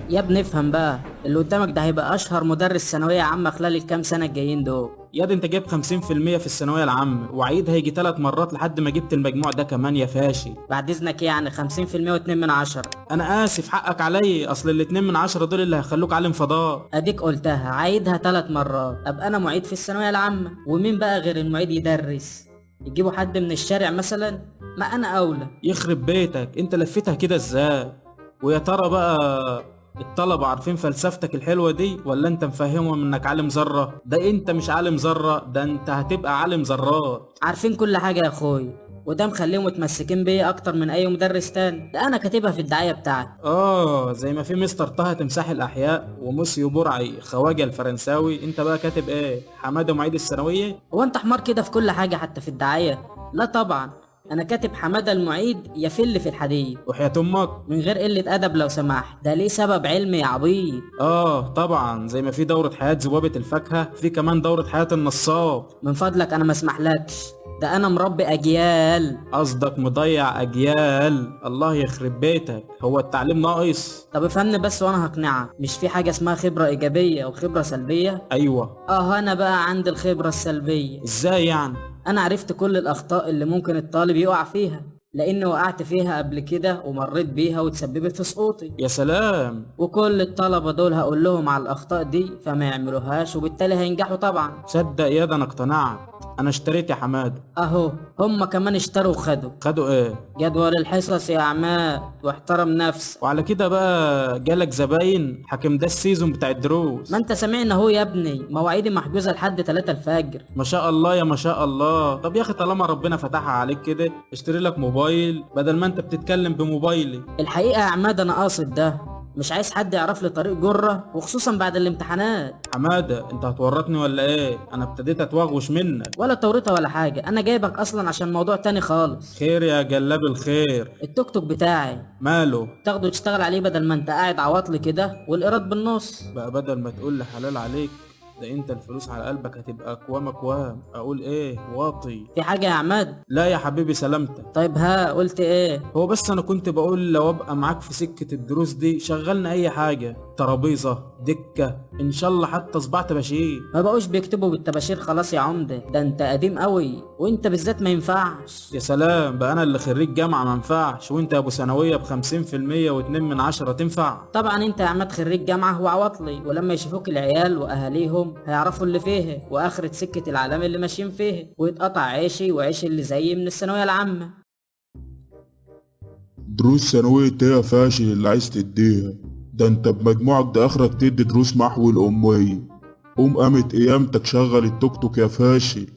يا ابني افهم بقى، اللي قدامك ده هيبقى اشهر مدرس ثانويه عامه خلال الكام سنه الجايين دول. يا دي انت جايب 50% في الثانويه العامه وعيد هيجي 3 مرات لحد ما جبت المجموع ده كمان يا فاشل. بعد اذنك يعني 50% واتنين من عشرة. انا اسف حقك عليا، اصل ال2 من 10 دول اللي هيخلوك عالم فضاء. اديك قلتها عيدها 3 مرات، ابقى انا معيد في الثانويه العامه، ومين بقى غير المعيد يدرس؟ يجيبوا حد من الشارع مثلا؟ ما انا اولى. يخرب بيتك، انت لفيتها كده ازاي؟ ويا ترى بقى الطلبة عارفين فلسفتك الحلوة دي ولا انت مفهمهم انك عالم ذرة؟ ده انت مش عالم ذرة، ده انت هتبقى عالم ذرات. عارفين كل حاجه يا اخوي، وده مخليهم متمسكين بيا اكتر من اي مدرس تاني، ده انا كاتبها في الدعايه بتاعتي. زي ما في مستر طه تمساح الاحياء وموسيو برعي خواجه الفرنساوي، انت بقى كاتب ايه؟ حماده معيد الثانويه؟ هو انت حمار كده في كل حاجه حتى في الدعايه؟ لا طبعا، انا كاتب حماده المعيد يفل في الحديد. وحياة امك. من غير قله ادب لو سمحت، ده ليه سبب علمي يا عبيط. طبعا، زي ما في دوره حياه ذبابه الفاكهه في كمان دوره حياه النصاب. من فضلك انا ما اسمحلكش، ده انا مربي اجيال. قصدك مضيع اجيال؟ الله يخرب بيتك، هو التعليم ناقص؟ طب افهمني بس وانا هقنعك، مش في حاجه اسمها خبره ايجابيه وخبره سلبيه؟ ايوه. انا بقى عندي الخبره السلبيه. ازاي يعني؟ انا عرفت كل الاخطاء اللي ممكن الطالب يقع فيها، لاني وقعت فيها قبل كده ومريت بيها وتسببت في سقوطي. يا سلام. وكل الطلبه دول هقول لهم على الاخطاء دي فما يعملوهاش، وبالتالي هينجحوا طبعا. صدق يا ده انا اقتنعت، انا اشتريت يا حماده. اهو هم كمان اشتروا وخدوا. خدوا ايه؟ جدول الحصص يا عماد، واحترم نفسك. وعلى كده بقى جالك زباين حكم ده السيزون بتاع الدروس؟ ما انت سامعنا اهو يا ابني، مواعيدي محجوزه لحد 3 الفجر. ما شاء الله يا ما شاء الله. طب يا اخي طالما ربنا فتحها عليك كده اشتري لك موبايل بدل ما انت بتتكلم بموبايلي. الحقيقه يا عماد انا قاصد ده، مش عايز حد يعرف لي طريق جره، وخصوصا بعد الامتحانات. حماده انت هتورطني ولا ايه؟ انا ابتديت اتوغوش منك. ولا توريطه ولا حاجه، انا جايبك اصلا عشان موضوع تاني خالص. خير يا جلاب الخير. التوك توك بتاعي ماله؟ تاخده تشتغل عليه بدل ما انت قاعد عواطلي كده، والايراد بالنص. بقى بدل ما تقول لي حلال عليك، ده انت الفلوس على قلبك هتبقى اكوام اكوام. اقول ايه؟ واطي. في حاجه يا عماد؟ لا يا حبيبي سلامتك. طيب ها قلت ايه؟ هو بس انا كنت بقول لو ابقى معاك في سكة الدروس دي شغلنا اي حاجة، ترابيزة، دكة، ان شاء الله حتى صباع طباشير. ما بقوش بيكتبوا بالطباشير خلاص يا عمده، ده انت قديم قوي، وانت بالذات ما ينفعش. يا سلام، بقى انا اللي خريج جامعة ما ينفعش، وانت يا ابو ثانوية ب50% و2 من 10 تنفع؟ طبعا انت يا عماد خريج جامعه وعواطلي، ولما يشوفوك العيال واهاليهم هيعرفوا اللي فيه واخرة سكه العالم اللي ماشيين فيه، ويتقطع عيشي وعيش اللي زيي من الثانويه العامه. دروس ثانوية ايه يا فاشل اللي عايز تديها؟ ده انت بمجموعك ده اخرك تدي دروس محو الأمية. قوم قامت قيامتك شغل التوك توك يا فاشل.